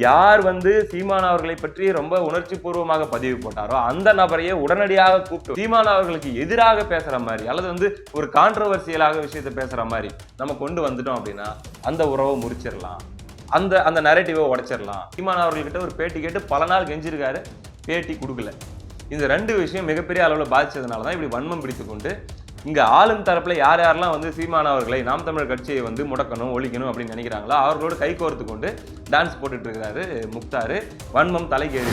யார் சீமான் அவர்களை பற்றி ரொம்ப உணர்ச்சி பூர்வமாக பதிவு போட்டாரோ அந்த நபரையே உடனடியாக கூப்பிட்டு சீமான் அவர்களுக்கு எதிராக பேசுற மாதிரி அல்லது ஒரு கான்ட்ரோவர்சியலாக விஷயத்தை பேசுற மாதிரி நம்ம கொண்டு வந்துட்டோம் அப்படின்னா அந்த உறவை முறிச்சிடலாம், அந்த நரேட்டிவை உடைச்சிடலாம். சீமான் அவர்கள்கிட்ட ஒரு பேட்டி கேட்டு பல நாள் கெஞ்சிருக்காரு, பேட்டி கொடுக்கல. இந்த ரெண்டு விஷயம் மிகப்பெரிய அளவில் பாதிச்சதுனால தான் இப்படி வன்மம் பிடித்து கொண்டு இங்க ஆளும் தரப்புல யார் யாரெல்லாம் சீமான் அவர்களை நாம் தமிழர் கட்சியை முடக்கணும் ஒழிக்கணும் அப்படின்னு நினைக்கிறாங்களோ அவர்களோடு கை கோர்த்து கொண்டு டான்ஸ் போட்டுட்டு இருக்கிறாரு முக்தார். வன்மம் தலைக்கேறி.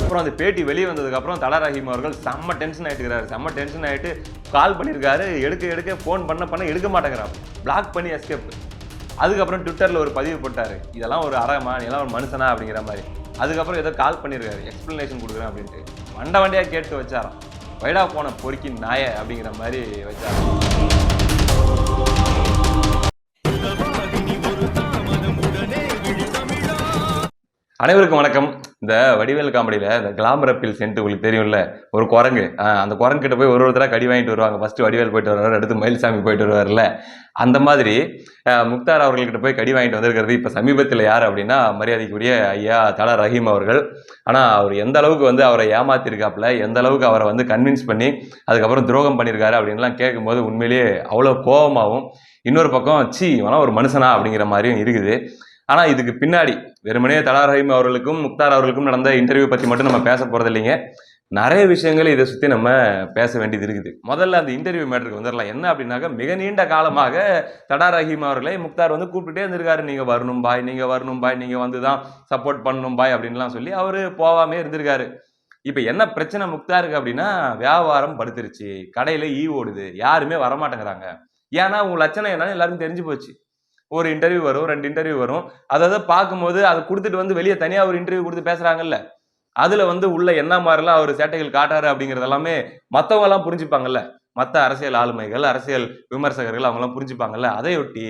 அப்புறம் அந்த பேட்டி வெளியே வந்ததுக்கு அப்புறம் தல ரஹீம் அவர்கள் செம்ம டென்ஷன் ஆயிட்டு கால் பண்ணியிருக்காரு. எடுக்க ஃபோன் பண்ண எடுக்க மாட்டேங்கிறான், பிளாக் பண்ணி எஸ்கேப். அதுக்கப்புறம் ட்விட்டர்ல ஒரு பதிவு போட்டாரு, இதெல்லாம் ஒரு அரகமா, இதெல்லாம் ஒரு மனுஷனா அப்படிங்கிற மாதிரி. அதுக்கப்புறம் ஏதோ கால் பண்ணியிருக்காரு, எக்ஸ்பிளனேஷன் கொடுக்குறேன் அப்படின்ட்டு வண்டியா கேட்டு வச்சாராம். வைடா போன பொறுக்கி நாய அப்படிங்கிற மாதிரி வச்சாரு. அனைவருக்கும் வணக்கம். இந்த வடிவேல் காமெடியில இந்த கிளாமர் அப்பீல் சென்ட் உங்களுக்கு தெரியும்ல, ஒரு குரங்கு, அந்த குரங்கு கிட்ட போய் ஒருத்தராக கடி வாங்கிட்டு வருவாங்க. ஃபர்ஸ்ட் வடிவேல் போயிட்டு வருவார், அடுத்து மயில்சாமி போயிட்டு வருவார்ல, அந்த மாதிரி முக்தார் அவர்கள்கிட்ட போய் கடி வாங்கிட்டு வந்திருக்கிறது இப்போ சமீபத்தில் யார் அப்படின்னா மரியாதைக்குரிய ஐயா தல ரஹீம் அவர்கள். ஆனால் அவர் எந்த அளவுக்கு அவரை ஏமாத்திருக்காப்புல, எந்த அளவுக்கு அவரை கன்வின்ஸ் பண்ணி அதுக்கப்புறம் துரோகம் பண்ணியிருக்காரு அப்படின்லாம் கேட்கும்போது உண்மையிலேயே அவ்வளோ கோபமாகவும், இன்னொரு பக்கம் சி இவனா ஒரு மனுஷனா அப்படிங்கிற மாதிரியும் இருக்குது. ஆனால் இதுக்கு பின்னாடி வெறுமனே தல ரஹீம் அவர்களுக்கும் முக்தார் அவர்களுக்கும் நடந்த இன்டர்வியூ பற்றி மட்டும் நம்ம பேச போகிறது இல்லைங்க. நிறைய விஷயங்கள் இதை சுற்றி நம்ம பேச வேண்டியது இருக்குது. முதல்ல அந்த இன்டர்வியூ மேட்டருக்கு வந்துடலாம். என்ன அப்படின்னாக்க, மிக நீண்ட காலமாக தல ரஹீம் அவர்களை முக்தார் கூப்பிட்டுட்டே இருந்திருக்காரு. நீங்கள் வரணும் பாய், நீங்கள் வரணும் பாய், நீங்கள் வந்து தான் சப்போர்ட் பண்ணணும் பாய் அப்படின்லாம் சொல்லி அவர் போகாமே இருந்திருக்காரு. இப்போ என்ன பிரச்சனை முக்தாருக்கு அப்படின்னா, வியாபாரம் படுத்துருச்சு, கடையில் ஓடுது, யாருமே வரமாட்டேங்கிறாங்க. ஏன்னா உங்க லட்சணம் என்னன்னு எல்லாருக்கும் தெரிஞ்சு போச்சு. ஒரு இன்டர்வியூ வரும், 2 இன்டர்வியூ வரும், அதாவது பார்க்கும்போது அதை கொடுத்துட்டு வெளியே தனியாக ஒரு இன்டர்வியூ கொடுத்து பேசுறாங்கல்ல, அதுல உள்ள என்ன மாதிரிலாம் அவர் சேட்டைகள் காட்டாரு அப்படிங்கிறது எல்லாமே மற்றவங்க எல்லாம் புரிஞ்சுப்பாங்கல்ல, மற்ற அரசியல் ஆளுமைகள், அரசியல் விமர்சகர்கள் அவங்க எல்லாம் புரிஞ்சுப்பாங்கல்ல. அதையொட்டி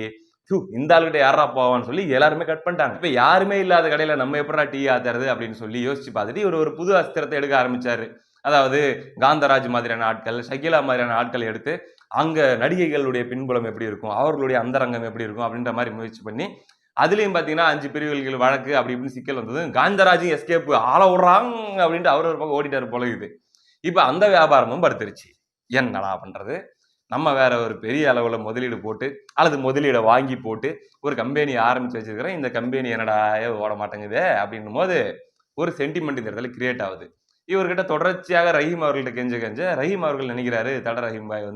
இந்த ஆளுகிட்ட யாரா போவான்னு சொல்லி எல்லாருமே கட் பண்ணிட்டாங்க. இப்ப யாருமே இல்லாத கடையில நம்ம எப்படா டீ ஆத்துறது அப்படின்னு சொல்லி யோசிச்சு பார்த்துட்டு இவர் ஒரு புது அஸ்திரத்தை எடுக்க ஆரம்பிச்சாரு. அதாவது காந்தராஜ் மாதிரியான ஆட்கள், ஷகிலா மாதிரியான ஆட்களை எடுத்து அங்க நடிகைகளுடைய பின்புலம் எப்படி இருக்கும், அவர்களுடைய அந்தரங்கம் எப்படி இருக்கும் அப்படின்ற மாதிரி முயற்சி பண்ணி அதுலயும் பாத்தீங்கன்னா 5 பிரிவுகள் வழக்கு அப்படி இப்படின்னு சிக்கல் வந்தது. காந்தராஜும் எஸ்கேப் ஆள விடுறாங்க அப்படின்ட்டு அவர் ஒரு பக்கம் ஓடிட்டாரு போல இது. இப்ப அந்த வியாபாரமும் படுத்துருச்சு. என்னடா பண்றது, நம்ம வேற ஒரு பெரிய அளவுல முதலீடு போட்டு அல்லது முதலீடை வாங்கி போட்டு ஒரு கம்பெனி ஆரம்பிச்சு வச்சிருக்கிறேன், இந்த கம்பெனி என்னடா ஓட மாட்டேங்குது அப்படின்னும் போது ஒரு சென்டிமெண்ட் இந்த இடத்துல கிரியேட் ஆகுது. இவர்கிட்ட தொடர்ச்சியாக ரஹீம் அவர்கள்ட்ட கெஞ்ச ரஹீம் அவர்கள் நினைக்கிறாரு, தல ரஹீம் பாய்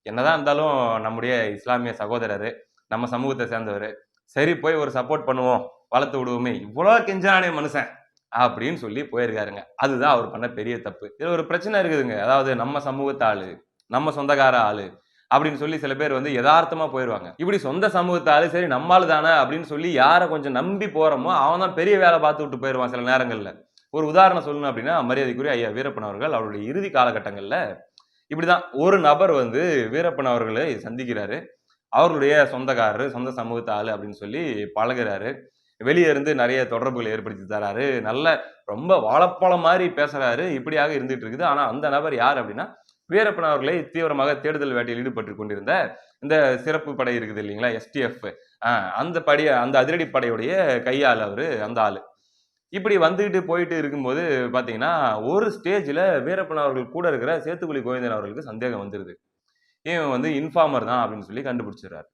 என்னதான் இருந்தாலும் நம்முடைய இஸ்லாமிய சகோதரர், நம்ம சமூகத்தை சேர்ந்தவர், சரி போய் ஒரு சப்போர்ட் பண்ணுவோம், வளர்த்து விடுவோமே, இவ்வளோ கெஞ்சானே மனுஷன் அப்படின்னு சொல்லி போயிருக்காருங்க. அதுதான் அவர் பண்ண பெரிய தப்பு. இதுல ஒரு பிரச்சனை இருக்குதுங்க. அதாவது நம்ம சமூகத்து ஆளு, நம்ம சொந்தக்கார ஆளு அப்படின்னு சொல்லி சில பேர் யதார்த்தமா போயிருவாங்க. இப்படி சொந்த சமூகத்து ஆளு, சரி நம்மாளு தானே அப்படின்னு சொல்லி யாரை கொஞ்சம் நம்பி போறோமோ அவன் தான் பெரிய வேலை பார்த்து விட்டு போயிருவான் சில நேரங்கள்ல. ஒரு உதாரணம் சொல்லணும் அப்படின்னா, மரியாதைக்குரிய ஐயா வீரப்பன் அவர்கள் அவருடைய இறுதி காலகட்டங்கள்ல இப்படிதான் ஒரு நபர் வீரப்பன் அவர்களை சந்திக்கிறாரு. அவர்களுடைய சொந்தக்காரரு, சொந்த சமூகத்து ஆளு அப்படின்னு சொல்லி பழகுறாரு. வெளியே இருந்து நிறைய தொடர்புகளை ஏற்படுத்தி தராரு. நல்ல ரொம்ப வாழைப்பழம் மாதிரி பேசுறாரு. இப்படியாக இருந்துட்டு இருக்குது. ஆனா அந்த நபர் யார் அப்படின்னா, வீரப்பன் அவர்களை தீவிரமாக தேடுதல் வேட்டையில் ஈடுபட்டு கொண்டிருந்த இந்த சிறப்பு படை இருக்குது இல்லைங்களா, STF, அந்த அதிரடி படையுடைய கையாள் அவரு, அந்த ஆளு. இப்படி வந்துட்டு போயிட்டு இருக்கும்போது பாத்தீங்கன்னா, ஒரு ஸ்டேஜ்ல வீரப்பன் அவர்கள் கூட இருக்கிற சேத்துக்குழி கோவிந்தன் அவர்களுக்கு சந்தேகம் வந்துருது. இவன் இன்ஃபார்மர் தான் அப்படின்னு சொல்லி கண்டுபிடிச்சிடறாரு.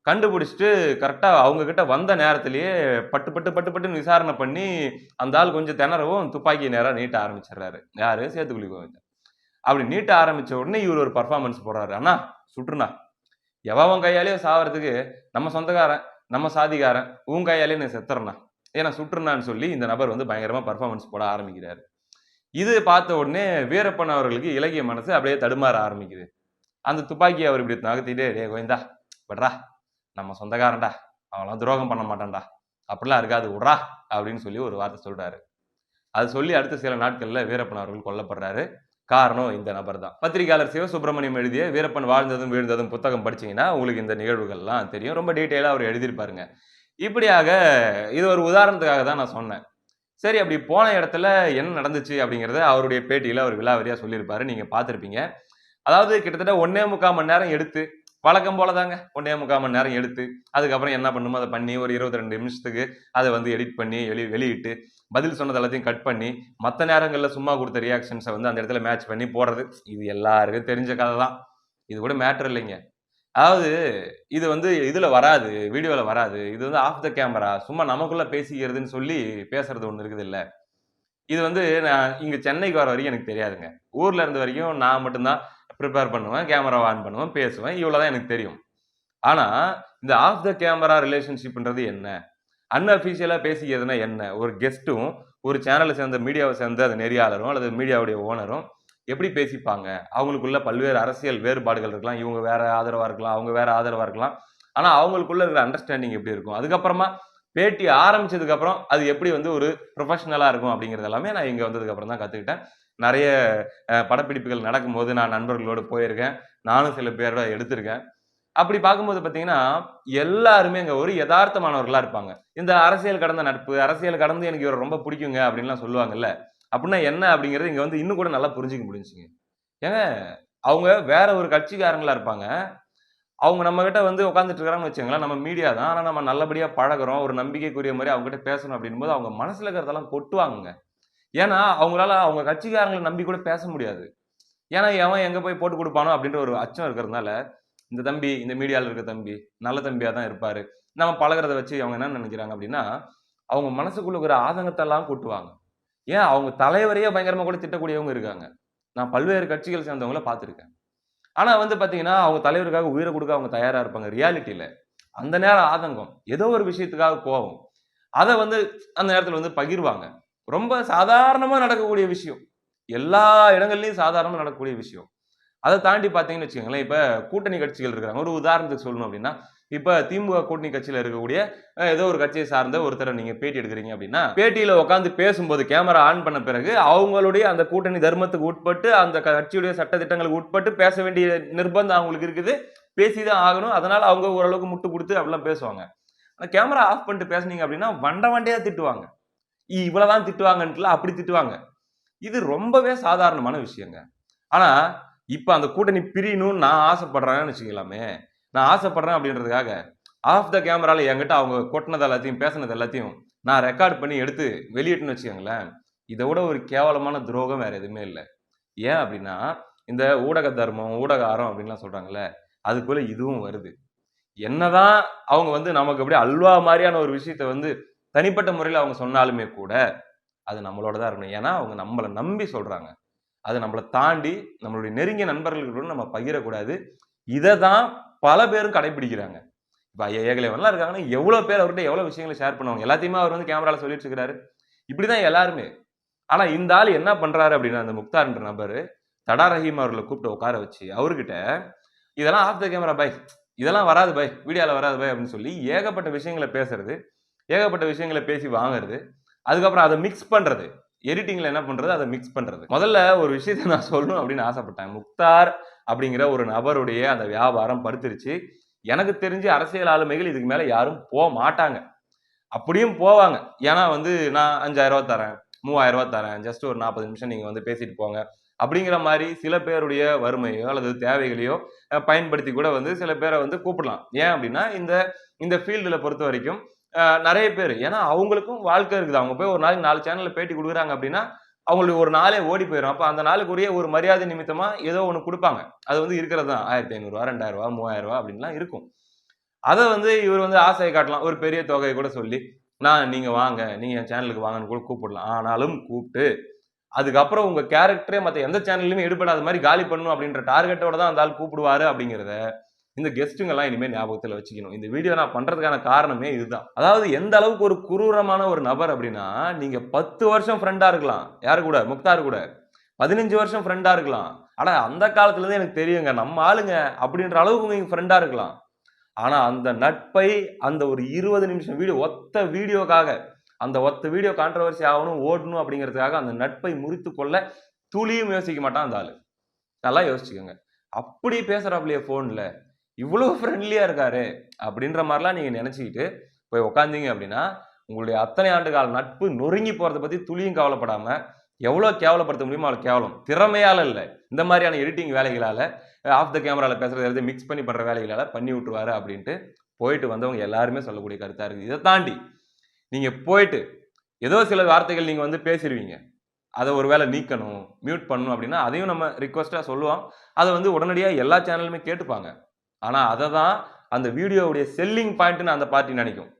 கண்டுபிடிச்சிட்டு கரெக்டா அவங்க கிட்ட வந்த நேரத்திலேயே பட்டுன்னு விசாரணை பண்ணி அந்த ஆள் கொஞ்சம் திணறவும் துப்பாக்கி நேரா நீட்ட ஆரம்பிச்சிடுறாரு. யாரு? சேத்துக்குழி கோவிந்தன். அப்படி நீட்ட ஆரம்பிச்ச உடனே இவர் ஒரு பர்ஃபார்மன்ஸ் போடுறாரு. அண்ணா சுற்றுனா, எவன் கையாலேயே சாவறதுக்கு நம்ம சொந்தக்காரன், நம்ம சாதிக்காரன், உன் கையாலேயே நீ செத்துறனா, ஏன்னா சுற்றுனான்னு சொல்லி இந்த நபர் பயங்கரமா பர்ஃபார்மன்ஸ் போட ஆரம்பிக்கிறாரு. இது பார்த்த உடனே வீரப்பன் அவர்களுக்கு இலகிய மனசு அப்படியே தடுமாற ஆரம்பிக்குது. அந்த துப்பாக்கி அவர் இப்படி நகர்த்திட்டே, டே கோவிந்தா விட்றா, நம்ம சொந்தக்காரன்டா, அவன்லாம் துரோகம் பண்ண மாட்டான்டா, அப்படிலாம் இருக்காது விட்றா அப்படின்னு சொல்லி ஒரு வார்த்தை சொல்றாரு. அது சொல்லி அடுத்த சில நாட்கள்ல வீரப்பன் அவர்கள் கொல்லப்படுறாரு. காரணம் இந்த நபர் தான். பத்திரிகையாளர் சிவசுப்பிரமணியம் எழுதிய வீரப்பன் வாழ்ந்ததும் வீழ்ந்ததும் புத்தகம் படிச்சீங்கன்னா உங்களுக்கு இந்த நிகழ்வுகள்லாம் தெரியும். ரொம்ப டீட்டெயிலா அவர் எழுதியிருப்பாருங்க. இப்படியாக இது ஒரு உதாரணத்துக்காக தான் நான் சொன்னேன். சரி, அப்படி போன இடத்துல என்ன நடந்துச்சு அப்படிங்கிறத அவருடைய பேட்டியில அவர் விலாவரியா சொல்லியிருப்பாரு, நீங்க பார்த்திருப்பீங்க. அதாவது கிட்டத்தட்ட 1.25 மணி நேரம் எடுத்து வழக்கம் போல தாங்க 1.25 மணி நேரம் எடுத்து அதுக்கப்புறம் என்ன பண்ணுமோ அதை பண்ணி ஒரு 22 நிமிஷத்துக்கு அதை வந்து எடிட் பண்ணி வெளியிட்டு பதில் சொன்னது எல்லாத்தையும் கட் பண்ணி மற்ற நேரங்களில் சும்மா கொடுத்த ரியாக்ஷன்ஸை வந்து அந்த இடத்துல மேட்ச் பண்ணி போடுறது. இது எல்லாருக்கும் தெரிஞ்ச கதை தான். இது கூட மேட்டர் இல்லைங்க. அதாவது இது வந்து இதுல வராது, வீடியோல வராது. இது வந்து ஆஃப் த கேமரா சும்மா நமக்குள்ள பேசிக்கிறதுன்னு சொல்லி பேசுறது ஒண்ணு இருக்குது இல்ல. இது வந்து நான் இங்க சென்னைக்கு வர வரைக்கும் எனக்கு தெரியாதுங்க. ஊர்ல இருந்த வரைக்கும் நான் மட்டும் தான் ப்ரிப்பேர் பண்ணுவேன், கேமராவ ஆன் பண்ணுவேன், பேசுவேன். இவ்வளவுதான் எனக்கு தெரியும். ஆனா இந்த ஆஃப் த கேமரா ரிலேஷன்ஷிப்ன்றது என்ன? அன்அஃபிஷியலா பேசிக்கிறதுனா என்ன? ஒரு கெஸ்ட்டும், ஒரு சேனல சேர்ந்த மீடியாவை சேர்ந்த அந்த நெறியாளரும் அல்லது மீடியாவுடைய ஓனரும் எப்படி பேசிப்பாங்க? அவங்களுக்குள்ள பல்வேறு அரசியல் வேறுபாடுகள் இருக்கலாம். இவங்க வேற ஆதரவா இருக்கலாம், அவங்க வேற ஆதரவா இருக்கலாம். ஆனா அவங்களுக்குள்ள இருக்கிற அண்டர்ஸ்டாண்டிங் எப்படி இருக்கும்? அதுக்கப்புறமா பேட்டி ஆரம்பிச்சதுக்கு அப்புறம் அது எப்படி வந்து ஒரு ப்ரொஃபஷனலா இருக்கும் அப்படிங்கிறது எல்லாமே நான் இங்க வந்ததுக்கு அப்புறம் தான் கத்துக்கிட்டேன். நெறைய படப்பிடிப்புகள் நடக்கும்போது நான் நண்பர்களோட போயிருக்கேன். நானும் சில பேரோட எடுத்திருக்கேன். அப்படி பார்க்கும்போது பார்த்தீங்கன்னா, எல்லாருமே அங்க ஒரு எதார்த்தமானவர்களா இருப்பாங்க. இந்த அரசியல் கடந்த நட்பு, அரசியல் கடந்து எனக்கு இவர ரொம்ப பிடிக்குங்க அப்படின்லாம் சொல்லுவாங்கல்ல. அப்படின்னா என்ன அப்படிங்கிறது இங்க வந்து இன்னும் கூட நல்லா புரிஞ்சுக்க முடிஞ்சுச்சுங்க. ஏங்க, அவங்க வேற ஒரு கட்சிக்காரங்களா இருப்பாங்க. அவங்க நம்மகிட்ட வந்து உட்கார்ந்துட்டு இருக்காங்கன்னு வச்சுக்கங்களேன், நம்ம மீடியா தான். ஆனா நம்ம நல்லபடியா பழகுறோம். ஒரு நம்பிக்கைக்குரிய மாரி அவங்ககிட்ட பேசணும் அப்படின்னும்போது, அவங்க மனசுல இருக்கிறதெல்லாம் கொட்டுவாங்கங்க. ஏன்னா, அவங்களால அவங்க கட்சிக்காரங்கள நம்பி கூட பேச முடியாது. ஏன்னா, எவன் எங்க போய் போட்டு குடுப்பானோ அப்படின்ற ஒரு அச்சம் இருக்கிறதுனால, இந்த தம்பி, இந்த மீடியால இருக்க தம்பி, நல்ல தம்பியா தான் இருப்பாரு. நம்ம பழகுறத வச்சு அவங்க என்ன நெனைக்கிறாங்க அப்படின்னா, அவங்க மனசுக்குள்ள இருக்கிற ஆதங்கத்தெல்லாம் கொட்டுவாங்க. ஏன் அவங்க தலைவரையே பயங்கரமா கூட திட்டக்கூடியவங்க இருக்காங்க. நான் பல்வேறு கட்சிகள் சேர்ந்தவங்கள பார்த்திருக்கேன். ஆனா வந்து பார்த்தீங்கன்னா, அவங்க தலைவருக்காக உயிர குடுக்க அவங்க தயாரா இருப்பாங்க ரியாலிட்டில. அந்த நேரம் ஆதங்கம். ஏதோ ஒரு விஷயத்துக்காக கோவம். அத வந்து அந்த நேரத்துல வந்து பகிர்வாங்க. ரொம்ப சாதாரணமா நடக்கக்கூடிய விஷயம். எல்லா இடங்கள்லயும் சாதாரணமா நடக்கக்கூடிய விஷயம். அத தாண்டி பார்த்தீங்கன்னு வச்சுக்கோங்களேன், இப்ப கூட்டணி கட்சிகள் இருக்கிறாங்க. ஒரு உதாரணத்துக்கு சொல்லணும் அப்டின்னா, இப்ப திமுக கூட்டணி கட்சியில இருக்கக்கூடிய ஏதோ ஒரு கட்சியை சார்ந்த ஒருத்தர நீங்க பேட்டி எடுக்குறீங்க அப்டின்னா, பேட்டியில உட்கார்ந்து பேசும்போது கேமரா ஆன் பண்ண பிறகு, அவங்களுடைய அந்த கூட்டணி தர்மத்துக்கு உட்பட்டு, அந்த கட்சியுடைய சட்ட திட்டங்களுக்கு உட்பட்டு பேச வேண்டிய நிர்பந்தம் அவங்களுக்கு இருக்குது. பேசி தான் ஆகணும். அதனால அவங்க ஓரளவுக்கு முட்டு குடுத்து அப்டிலாம் பேசுவாங்க. ஆனா கேமரா ஆஃப் பண்ணிட்டு பேசுனீங்க அப்டின்னா, வண்டையா திட்டுவாங்க. இவ்வளவுதான் திட்டுவாங்கன்ட்டுல அப்டி திட்டுவாங்க. இது ரொம்பவே சாதாரணமான விஷயங்க. ஆனா, இப்ப அந்த கூட்டணி பிரியணும்னு நான் ஆசைப்படுறேன்னு வச்சுக்கலாமே. நான் ஆசைப்படுறேன் அப்படின்றதுக்காக, ஆஃப் த கேமரால என்கிட்ட அவங்க கொட்டுனது எல்லாத்தையும், பேசுனது எல்லாத்தையும் நான் ரெக்கார்ட் பண்ணி எடுத்து வெளியிட்டேன்னு வச்சுக்கோங்களேன், இத விட ஒரு கேவலமான துரோகம் வேற எதுவுமே இல்ல. ஏன் அப்படின்னா, இந்த ஊடக தர்மம், ஊடக அறம் அப்படின்லாம் சொல்றாங்கல்ல, அதுக்குள்ள இதுவும் வருது. என்னதான் அவங்க வந்து நமக்கு அப்படியே அல்வா மாரியான ஒரு விஷயத்த வந்து தனிப்பட்ட முறையில அவங்க சொன்னாலுமே கூட, அது நம்மளோட தான் இருக்கணும். ஏன்னா, அவங்க நம்மள நம்பி சொல்றாங்க. அது நம்மள தாண்டி நம்மளுடைய நெருங்கிய நண்பர்களுக்கு கூட நம்ம பகிரக்கூடாது. இத தான் பல பேரும் கடைபிடிக்கிறாங்க. இப்ப ஐயா ஏகலைவன்லாம் இருக்காங்கன்னா, எவ்வளோ பேர் அவர்ட்ட எவ்வளோ விஷயங்கள ஷேர் பண்ணுவாங்க. எல்லாத்தையுமே அவர் வந்து கேமரால சொல்லிட்டு இருக்கிறாரு. இப்படிதான் எல்லாருமே. ஆனா இந்த ஆளு என்ன பண்றாரு அப்படின்னா, அந்த முக்தார்ன்ற நபரு, தடா ரஹீம் அவர்கள கூப்பிட்டு உட்கார வச்சு, அவர்கிட்ட இதெல்லாம் ஆஃப் த கேமரா பாய். இதெல்லாம் வராது பாய். வீடியோல வராது பாய் அப்படின்னு சொல்லி ஏகப்பட்ட விஷயங்கள பேசுறது. ஏகப்பட்ட விஷயங்கள பேசி வாங்குறது. அதுக்கப்புறம் அத மிக்ஸ் பண்றது. எடிட்டிங்ல என்ன பண்றது? அத மிக்ஸ் பண்றது. முதல்ல ஒரு விஷயத்த நான் சொல்லணும் அப்படின்னு ஆசைப்பட்டேன். முக்தார் அப்படிங்கிற ஒரு நபருடைய அந்த வியாபாரம் படுத்துருச்சு. எனக்கு தெரிஞ்சு அரசியல் ஆளுமைகள் இதுக்கு மேல யாரும் மாட்டாங்க. அப்படியும் போவாங்க. ஏன்னா வந்து நான் ரூ. 5000 தரேன், ரூ. 3000 தரேன். ஜஸ்ட் ஒரு 40 நிமிஷம் நீங்க வந்து பேசிட்டு போங்க. அப்படிங்கிற மாரி சில பேருடைய வறுமையோ அல்லது தேவைகளையோ பயன்படுத்தி கூட வந்து சில பேர வந்து கூப்பிடலாம். ஏன் அப்படின்னா, இந்த இந்த ஃபீல்டுல பொறுத்தவரைக்கும் நெறைய பேரு. ஏன்னா அவங்களுக்கும் வாழ்க்கை இருக்குது. அவங்க போய் ஒரு நாளைக்கு 4 சேனல்ல பேட்டி குடுக்குறாங்க அப்படின்னா, அவங்களுக்கு ஒரு நாளே ஓடி போயிரும். அப்ப அந்த நாளுக்குரிய ஒரு மரியாதை நிமித்தமா ஏதோ ஒண்ணு குடுப்பாங்க. அது வந்து இருக்கிறது தான். ரூ. 1500 ரூ. 2000 ரூ. 3000 அப்படின்லாம் இருக்கும். அத வந்து இவரு வந்து ஆசைய காட்டலாம். ஒரு பெரிய தொகைய கூட சொல்லி, நீங்க வாங்க. நீங்க என் சேனலுக்கு வாங்கன்னு கூட கூப்பிடலாம். ஆனாலும் கூப்ட்டு, அதுக்கப்புறம் உங்க கேரக்டரே மத்த எந்த சேனல்லயுமே எடுபடாத மாரி காலி பண்ணணும் அப்படின்ற டார்கெட்டோட தான் அந்த ஆள் கூப்பிடுவாரு அப்படிங்கிறத, இந்த கெஸ்ட்டுங்கலாம் இனிமே ஞாபகத்துல வச்சுக்கணும். இந்த வீடியோ நான் பண்றதுக்கான காரணமே இதுதான். அதாவது எந்த அளவுக்கு ஒரு குரூரமான ஒரு நபர் அப்படின்னா, நீங்க 10 வருஷம் ஃப்ரெண்டா இருக்கலாம். யாரு கூட? முக்தார் கூட. 15 வருஷம் ஃப்ரெண்டா இருக்கலாம். ஆனா அந்த காலத்துல இருந்து எனக்கு தெரியுங்க. நம்ம ஆளுங்க அப்படின்ற அளவுக்கு நீங்க ஃப்ரெண்டா இருக்கலாம். ஆனா அந்த நட்பை அந்த ஒரு 20 நிமிஷம் வீடியோ வீடியோக்காக அந்த வீடியோ கான்ட்ரோவர்சி ஆகணும், ஓடணும் அப்படிங்கிறதுக்காக அந்த நட்பை முறித்துக் கொள்ள துளியும் யோசிக்க மாட்டான் அந்த ஆளு. நல்லா யோசிச்சுக்கோங்க. அப்படி பேசுறாப்லயே ஃபோன்ல. இவ்ளோ ஃப்ரெண்ட்லியா இருக்காரே! அப்படின்ற மாரிலாம் நீங்க நெனச்சுக்கிட்டு போய் உட்கார்ந்தீங்க அப்படின்னா, உங்களுடைய அத்தனை ஆண்டு கால நட்பு நொறுங்கி போறத பத்தி துளியும் கவலைப்படாம, எவ்வளோ கேவலப்படுத்த முடியுமோ அவ்வளோ கேவலம். திறமையால இல்லை, இந்த மாதிரியான எடிட்டிங் வேலைகளால், ஆஃப் த கேமராவில் பேசுறது எல்லாத்தையும் மிக்ஸ் பண்ணி பண்ணுற வேலைகளால் பண்ணி விட்டுருவாரு அப்படின்ட்டு போயிட்டு வந்தவங்க எல்லாருமே சொல்லக்கூடிய கருத்தாக இருக்குது. இதை தாண்டி நீங்கள் போயிட்டு ஏதோ சில வார்த்தைகள் நீங்கள் வந்து பேசிடுவீங்க, அதை ஒரு வேளை நீக்கணும், மியூட் பண்ணணும் அப்படின்னா அதையும் நம்ம ரிக்வஸ்ட்டாக சொல்லுவோம். அதை வந்து உடனடியாக எல்லா சேனலுமே கேட்டுப்பாங்க. ஆனால் அதை தான் அந்த வீடியோவுடைய செல்லிங் பாயிண்ட்னு அந்த பார்ட்டி நினைக்கும்.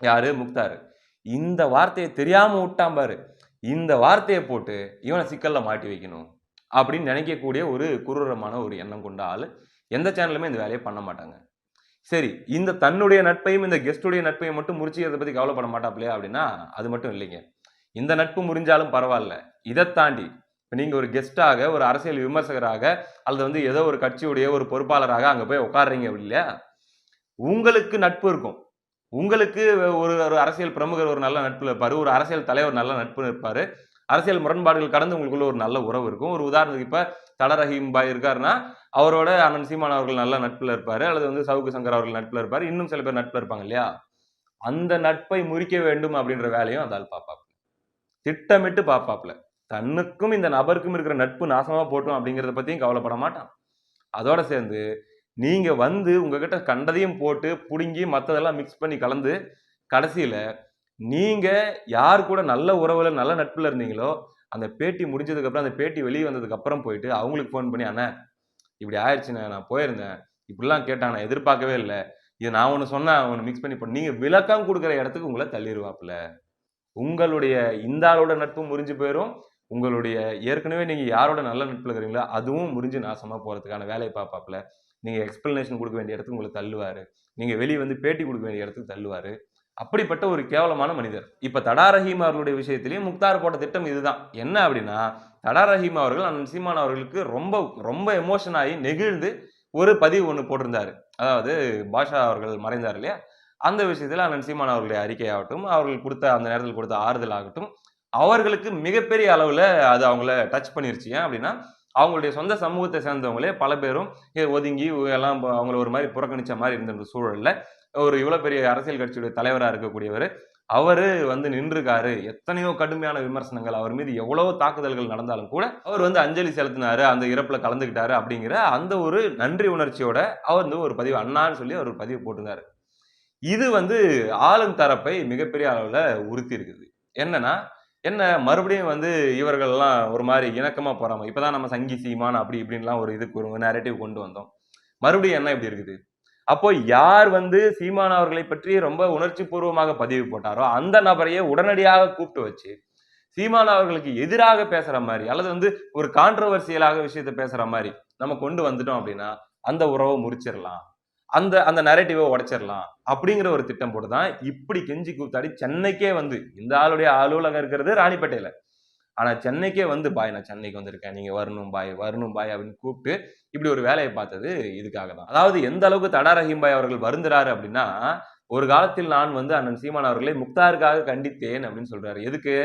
யாரு? முக்தார். இந்த வார்த்தையை தெரியாமல் விட்டான் பாரு, இந்த வார்த்தையை போட்டு இவனை சிக்கல்ல மாட்டி வைக்கணும் அப்படின்னு நினைக்கக்கூடிய ஒரு குரூரமான ஒரு எண்ணம் கொண்ட ஆள் எந்த சேனலுமே இந்த வேலையை பண்ண மாட்டாங்க. சரி, இந்த தன்னுடைய நட்பையும் இந்த கெஸ்டுடைய நட்பையும் மட்டும் முறிச்சுக்கிறத பற்றி கவலைப்பட மாட்டாப்லையா அப்படின்னா அது மட்டும் இல்லைங்க. இந்த நட்பு முறிஞ்சாலும் பரவாயில்ல, இதை தாண்டி இப்போ நீங்கள் ஒரு கெஸ்டாக, ஒரு அரசியல் விமர்சகராக, அல்லது வந்து ஏதோ ஒரு கட்சியுடைய ஒரு பொறுப்பாளராக அங்கே போய் உட்காடுறீங்க அப்படி இல்லையா, உங்களுக்கு நட்பு இருக்கும். உங்களுக்கு ஒரு ஒரு அரசியல் பிரமுகர் ஒரு நல்ல நட்புல இருப்பாரு, ஒரு அரசியல் தலைவர் நல்ல நட்பு இருப்பாரு, அரசியல் முரண்பாடுகள் கடந்து உங்களுக்குள்ள ஒரு நல்ல உறவு இருக்கும். ஒரு உதாரணத்துக்கு இப்ப தட ரஹீம் பாய் இருக்காருன்னா அவரோட அண்ணன் சீமான் அவர்கள் நல்ல நட்புல இருப்பாரு, அல்லது வந்து சவுக்கு சங்கர் அவர்கள் நட்புல இருப்பாரு, இன்னும் சில பேர் நட்புல இருப்பாங்க இல்லையா. அந்த நட்பை முறிக்க வேண்டும் அப்படின்ற வேலையும் அந்த ஆள் பாப்பாப்ல, திட்டமிட்டு பாப்பாப்ல. தன்னுக்கும் இந்த நபருக்கும் இருக்கிற நட்பு நாசமா போட்டோம் அப்படிங்கிறத பத்தியும் கவலைப்பட மாட்டான். அதோட சேர்ந்து நீங்க வந்து உங்ககிட்ட கண்டதையும் போட்டு புடுங்கி மற்றதெல்லாம் மிக்ஸ் பண்ணி கலந்து கடைசியில நீங்க யார் கூட நல்ல உறவுல நல்ல நட்புல இருந்தீங்களோ அந்த பேட்டி முடிஞ்சதுக்கு அப்புறம், அந்த பேட்டி வெளியே வந்ததுக்கு அப்புறம் போயிட்டு அவங்களுக்கு ஃபோன் பண்ணி, அண்ணா இப்படி ஆயிடுச்சுண்ணே, நான் போயிருந்தேன், இப்படிலாம் கேட்டான், நான் எதிர்பார்க்கவே இல்லை, இது நான் ஒன்று சொன்னேன் ஒன்று மிக்ஸ் பண்ணி நீங்க விளக்கம் கொடுக்குற இடத்துக்கு உங்களை தள்ளிடுவாப்புல. உங்களுடைய இந்த ஆளோட நட்பு முறிஞ்சு போயிடும், உங்களுடைய ஏற்கனவே நீங்க யாரோட நல்ல நட்புல இருக்கிறீங்களோ அதுவும் முறிஞ்சு நாசமா போறதுக்கான வேலையை பார்ப்பாப்புல. நீங்க எக்ஸ்பிளனேஷன் கொடுக்க வேண்டிய இடத்துக்கு உங்களை தள்ளுவாரு, நீங்க வெளியே வந்து பேட்டி கொடுக்க வேண்டிய இடத்துக்கு தள்ளுவாரு. அப்படிப்பட்ட ஒரு கேவலமான மனிதர். இப்ப தடா ரஹீம் அவர்களுடைய விஷயத்திலையும் முக்தார் போட்ட திட்டம் இதுதான். என்ன அப்படின்னா, தடா ரஹீம் அவர்கள் அண்ணன் சீமான் அவர்களுக்கு ரொம்ப ரொம்ப எமோஷன் ஆகி நெகிழ்ந்து ஒரு பதிவு ஒன்று போட்டிருந்தாரு. அதாவது பாஷா அவர்கள் மறைந்தார் இல்லையா, அந்த விஷயத்துல அண்ணன் சீமான் அவர்களுடைய அறிக்கையாகட்டும், அவர்கள் கொடுத்த அந்த நேரத்தில் கொடுத்த ஆறுதல் ஆகட்டும், அவர்களுக்கு மிகப்பெரிய அளவுல அது அவங்கள டச் பண்ணிருச்சு. ஏன் அப்படின்னா, அவங்களுடைய சொந்த சமூகத்தை சேர்ந்தவங்களே பல பேரும் ஒதுங்கி எல்லாம் அவங்கள ஒரு மாதிரி புறக்கணிச்ச மாதிரி இருந்த அந்த சூழல்ல ஒரு இவ்வளவு பெரிய அரசியல் கட்சியுடைய தலைவரா இருக்கக்கூடியவர் அவரு வந்து நின்றுக்காரு. எத்தனையோ கடுமையான விமர்சனங்கள், அவர் மீது எவ்வளவு தாக்குதல்கள் நடந்தாலும் கூட அவர் வந்து அஞ்சலி செலுத்தினாரு, அந்த இறப்புல கலந்துக்கிட்டாரு அப்படிங்கிற அந்த ஒரு நன்றி உணர்ச்சியோட அவர் வந்து ஒரு பதிவு அண்ணான்னு சொல்லி அவர் ஒரு பதிவு போட்டிருந்தாரு. இது வந்து ஆளும் தரப்பை மிகப்பெரிய அளவுல உறுத்தி இருக்குது. என்னன்னா, என்ன மறுபடியும் வந்து இவர்கள் எல்லாம் ஒரு மாதிரி இணக்கமா போறாங்க. இப்பதான் நம்ம சங்கி சீமான் அப்படி இப்படின்லாம் ஒரு இதுக்கு ஒரு நேரேட்டிவ் கொண்டு வந்தோம். மறுபடியும் என்ன இப்படி இருக்குது? அப்போ யார் வந்து சீமான் அவர்களை பற்றி ரொம்ப உணர்ச்சி பூர்வமாக பதிவு போட்டாரோ அந்த நபரையே உடனடியாக கூப்பிட்டு வச்சு சீமான் அவர்களுக்கு எதிராக பேசுற மாதிரி, அல்லது வந்து ஒரு கான்ட்ரோவர்சியலாக விஷயத்த பேசுற மாதிரி நம்ம கொண்டு வந்துட்டோம் அப்படின்னா அந்த உறவை முறிச்சிடலாம், அந்த அந்த நரேட்டிவை உடைச்சிடலாம் அப்படிங்கிற ஒரு திட்டம் போட்டுதான் இப்படி கெஞ்சி கூத்தாடி சென்னைக்கே வந்து, இந்த ஆளுடைய அலுவலகம் இருக்கிறது ராணிப்பேட்டையில, ஆனா சென்னைக்கே வந்து பாய் நான் சென்னைக்கு வந்திருக்கேன், நீங்க வரணும் பாய் அப்படின்னு கூப்பிட்டு இப்படி ஒரு வேலையை பார்த்தது இதுக்காக தான். அதாவது எந்த அளவுக்கு தடா ரஹீம் பாய் அவர்கள் வருந்துறாரு அப்படின்னா, ஒரு காலத்தில் நான் வந்து அண்ணன் சீமான் அவர்களை முக்தாருக்காக கண்டித்தேன் அப்படின்னு சொல்றாரு. எதுக்கு?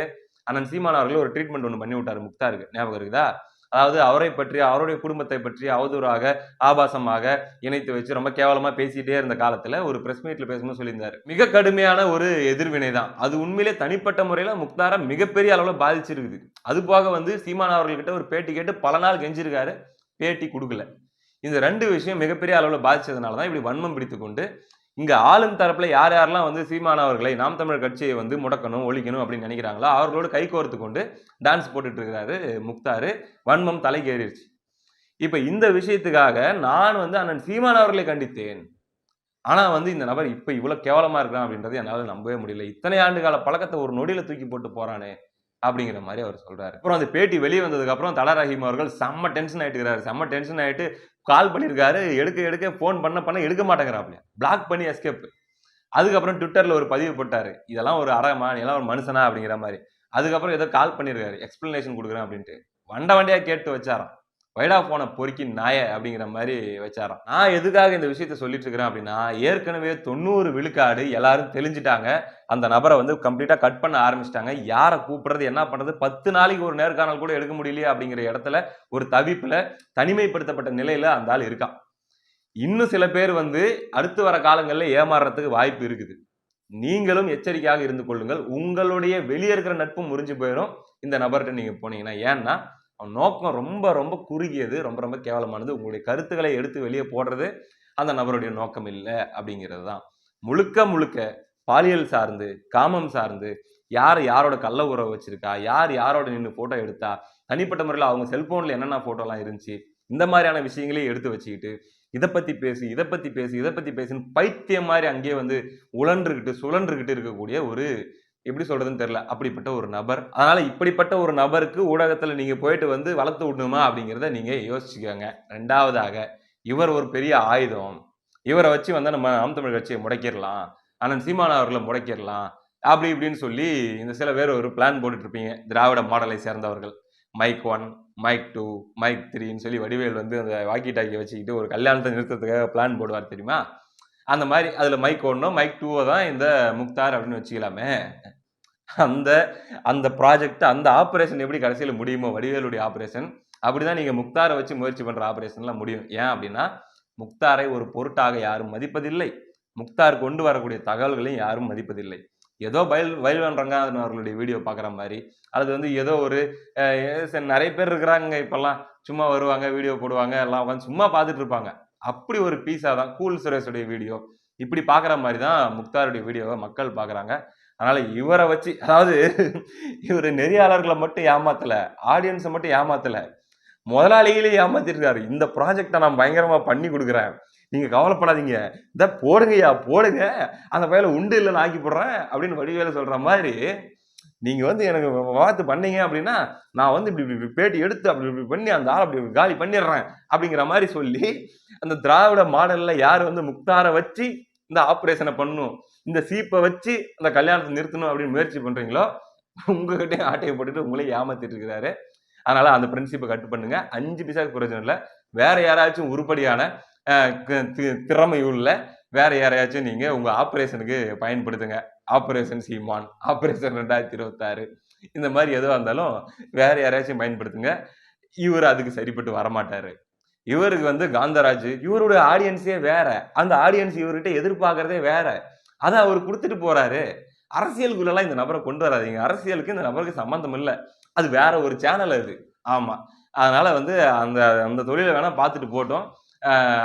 அண்ணன் சீமான் அவர்கள் ஒரு ட்ரீட்மெண்ட் ஒன்று பண்ணி விட்டாரு முக்தாருக்கு, ஞாபகம் இருக்குதா? அதாவது அவரை பற்றி அவருடைய குடும்பத்தை பற்றி அவதூறாக ஆபாசமாக இணைத்து வச்சு ரொம்ப கேவலமா பேசிட்டே இருந்த காலத்துல ஒரு பிரஸ் மீட்ல பேசணும்னு சொல்லியிருந்தாரு. மிக கடுமையான ஒரு எதிர்வினை தான் அது. உண்மையிலே தனிப்பட்ட முறையில முக்தார மிகப்பெரிய அளவுல பாதிச்சிருக்குது. அது போக வந்து சீமான் அவர்கள்கிட்ட ஒரு பேட்டி கேட்டு பல நாள் கெஞ்சிருக்காரு, பேட்டி கொடுக்கல. இந்த ரெண்டு விஷயம் மிகப்பெரிய அளவுல பாதிச்சதுனாலதான் இப்படி வன்மம் பிடித்துக் கொண்டு இங்க ஆளும் தரப்புல யார் யாரெல்லாம் வந்து சீமான் அவர்களை நாம் தமிழர் கட்சியை வந்து முடக்கணும் ஒழிக்கணும் அப்படின்னு நினைக்கிறாங்களோ அவர்களோடு கை கோர்த்து கொண்டு டான்ஸ் போட்டுட்டு இருக்கிறாரு முக்தாரு. வன்மம் தலைக்கேறிடுச்சு. இப்ப இந்த விஷயத்துக்காக நான் வந்து அண்ணன் சீமான் அவர்களை கண்டித்தேன், ஆனா வந்து இந்த நபர் இப்ப இவ்வளவு கேவலமா இருக்கான் அப்படின்றது என்னால நம்பவே முடியல. இத்தனை ஆண்டு கால பழக்கத்தை ஒரு நொடியில தூக்கி போட்டு போறானே அப்படிங்கிற மாதிரி அவர் சொல்றாரு. அப்புறம் அந்த பேட்டி வெளியே வந்ததுக்கு அப்புறம் தடா ரஹீம் அவர்கள் செம்ம டென்ஷன் ஆயிட்டு செம்ம டென்ஷன் ஆயிட்டு கால் பண்ணிருக்காரு, எடுக்க போன் பண்ண எடுக்க மாட்டேங்கிறாப்ல, பிளாக் பண்ணி எஸ்கேப். அதுக்கப்புறம் ட்விட்டர்ல ஒரு பதிவு போட்டாரு, இதெல்லாம் ஒரு அரமா, இதெல்லாம் ஒரு மனுஷனா அப்படிங்கிற மாதிரி. அதுக்கப்புறம் ஏதோ கால் பண்ணிருக்காரு, எக்ஸ்பிளனேஷன் கொடுக்குறேன் அப்படின்ட்டு வண்டியா கேட்டு வச்சாராம். வைடா போன பொறுக்கி நாய அப்படிங்கிற மாதிரி வச்சாராம். நான் எதுக்காக இந்த விஷயத்த சொல்லிட்டு இருக்கிறேன் அப்படின்னா, ஏற்கனவே 90 விழுக்காடு எல்லாரும் தெளிஞ்சிட்டாங்க. அந்த நபரை வந்து கம்ப்ளீட்டா கட் பண்ண ஆரம்பிச்சிட்டாங்க. யாரை கூப்பிடுறது என்ன பண்றது, 10 நாளைக்கு ஒரு நேர்காணல் கூட எடுக்க முடியலையே அப்படிங்கிற இடத்துல ஒரு தவிப்புல தனிமைப்படுத்தப்பட்ட நிலையில அந்த ஆள் இருக்கான். இன்னும் சில பேர் வந்து அடுத்து வர காலங்கள்ல ஏமாறுறதுக்கு வாய்ப்பு இருக்குது. நீங்களும் எச்சரிக்கையாக இருந்து கொள்ளுங்கள். உங்களுடைய வெளியே இருக்கிற நட்பும் முறிஞ்சு போயிடும் இந்த நபர்கிட்ட நீங்க போனீங்கன்னா. ஏன்னா அவன் நோக்கம் ரொம்ப ரொம்ப குறுகியது, ரொம்ப ரொம்ப கேவலமானது. உங்களுடைய கருத்துக்களை எடுத்து வெளியே போடுறது அந்த நபருடைய நோக்கம் இல்லை அப்படிங்கிறது தான். முழுக்க முழுக்க பாலியல் சார்ந்து, காமம் சார்ந்து, யார் யாரோட கள்ள உறவு வச்சிருக்கா, யார் யாரோட நின்று போட்டோ எடுத்தா, தனிப்பட்ட முறையில் அவங்க செல்போன்ல என்னென்ன போட்டோலாம் இருந்துச்சு, இந்த மாதிரியான விஷயங்களையும் எடுத்து வச்சுக்கிட்டு இதை பத்தி பேசு, இதை பத்தி பேசு, இதை பத்தி பேசுன்னு பைத்தியம் மாதிரி அங்கேயே வந்து உழன்றுகிட்டு சுழன்றுகிட்டு இருக்கக்கூடிய ஒரு எப்படி சொல்றதுன்னு தெரியல அப்படிப்பட்ட ஒரு நபர். அதனால இப்படிப்பட்ட ஒரு நபருக்கு ஊடகத்துல நீங்க போயிட்டு வந்து வளர்த்து விடணுமா அப்படிங்கிறத நீங்க யோசிச்சுக்கோங்க. ரெண்டாவதாக இவர் ஒரு பெரிய ஆயுதம், இவரை வச்சு வந்து நம்ம நாம் தமிழ் கட்சியை முடக்கிடலாம், அண்ணன் சீமான் அவர்களை முடக்கிடலாம் அப்படி இப்படின்னு சொல்லி இந்த சில பேர் ஒரு பிளான் போட்டுட்டு இருப்பீங்க. திராவிட மாடலை சேர்ந்தவர்கள் மைக் 1 மைக் 2 மைக் 3ன்னு சொல்லி வடிவேல் வந்து அந்த வாக்கி டாக்கி வச்சுக்கிட்டு ஒரு கல்யாணத்தை நிறுத்தத்துக்காக பிளான் போடுவார் தெரியுமா? அந்த மாதிரி அதுல மைக் 1 மைக் 2 தான் இந்த முக்தார் அப்படின்னு வச்சுக்கலாமே. அந்த அந்த ப்ராஜெக்ட் அந்த ஆபரேஷன் எப்படி கடைசியில் முடியுமோ வடிவேலுடைய ஆபரேஷன் அப்படிதான் நீங்க முக்தாரை வச்சு முயற்சி பண்ற ஆபரேஷன்லாம் முடியும். ஏன் அப்படின்னா முக்தாரை ஒரு பொருட்டாக யாரும் மதிப்பதில்லை, முக்தார் கொண்டு வரக்கூடிய தகவல்களையும் யாரும் மதிப்பதில்லை. ஏதோ பயில்வான் ரங்கநாதன் அவர்களுடைய வீடியோ பார்க்குற மாதிரி, அது வந்து ஏதோ ஒரு நிறைய பேர் இருக்கிறாங்க இப்பெல்லாம், சும்மா வருவாங்க வீடியோ போடுவாங்க எல்லாம் உட்காந்து சும்மா பார்த்துட்டு இருப்பாங்க. அப்படி ஒரு பீஸா தான் கூல் சுரேஷுடைய வீடியோ. இப்படி பார்க்குற மாதிரி தான் முக்தாருடைய வீடியோவை மக்கள் பார்க்குறாங்க. அதனால இவரை வச்சு அதாவது இவர் நெறியாளர்களை மட்டும் ஏமாத்தல, ஆடியன்ஸை மட்டும் ஏமாத்தல, முதலாளிகளே ஏமாத்திருக்காரு. இந்த ப்ராஜெக்டை நான் பயங்கரமா பண்ணி கொடுக்குறேன், நீங்க கவலைப்படாதீங்க, இத போடுங்கய்யா போடுங்க, அந்த பையில உண்டு இல்லைன்னு ஆக்கி போடுறேன் அப்படின்னு வடிவேல சொல்ற மாதிரி நீங்க வந்து எனக்கு பார்த்து பண்ணீங்க அப்படின்னா நான் வந்து இப்படி இப்படி பேட்டி எடுத்து அப்படி இப்படி பண்ணி அந்த ஆள் அப்படி காலி பண்ணிடுறேன் அப்படிங்கிற மாதிரி சொல்லி அந்த திராவிட மாடல்ல யார் வந்து முக்தாரை வச்சு இந்த ஆபரேஷனை பண்ணணும், இந்த சீப்பை வச்சு அந்த கல்யாணத்தை நிறுத்தணும் அப்படின்னு முயற்சி பண்றீங்களோ உங்ககிட்டயும் ஆட்டையை போட்டுட்டு உங்களையும் ஏமாத்திட்டு இருக்கிறாரு. அதனால அந்த பிரின்சிப்பை கட்டு பண்ணுங்க. 5 பைசாக்கு பிரயோஜனம் இல்லை. வேற யாராச்சும் உருப்படியான திறமை உள்ள வேற யாரையாச்சும் நீங்க உங்க ஆபரேஷனுக்கு பயன்படுத்துங்க. ஆபரேஷன் சீமான், ஆபரேஷன் 2026 இந்த மாதிரி எதுவா இருந்தாலும் வேற யாரையாச்சும் பயன்படுத்துங்க. இவர் அதுக்கு சரிப்பட்டு வரமாட்டாரு. இவருக்கு வந்து காந்தராஜ் இவருடைய ஆடியன்ஸே வேற, அந்த ஆடியன்ஸ் இவர்கிட்ட எதிர்பார்க்கறதே வேற, அதை அவர் கொடுத்துட்டு போறாரு. அரசியலுக்குள்ளெல்லாம் இந்த நபரை கொண்டு வராதீங்க. அரசியலுக்கு இந்த நபருக்கு சம்பந்தம் இல்லை, அது வேற ஒரு சேனல் அது. ஆமா, அதனால வந்து அந்த அந்த தொழிலை வேணா பார்த்துட்டு போட்டோம்.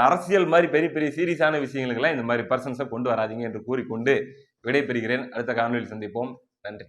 அரசியல் மாதிரி பெரிய பெரிய சீரியஸான விஷயங்களுக்கெல்லாம் இந்த மாதிரி பர்சன்ஸை கொண்டு வராதீங்க என்று கூறிக்கொண்டு விடைபெறுகிறேன். அடுத்த காணொலியில் சந்திப்போம். நன்றி.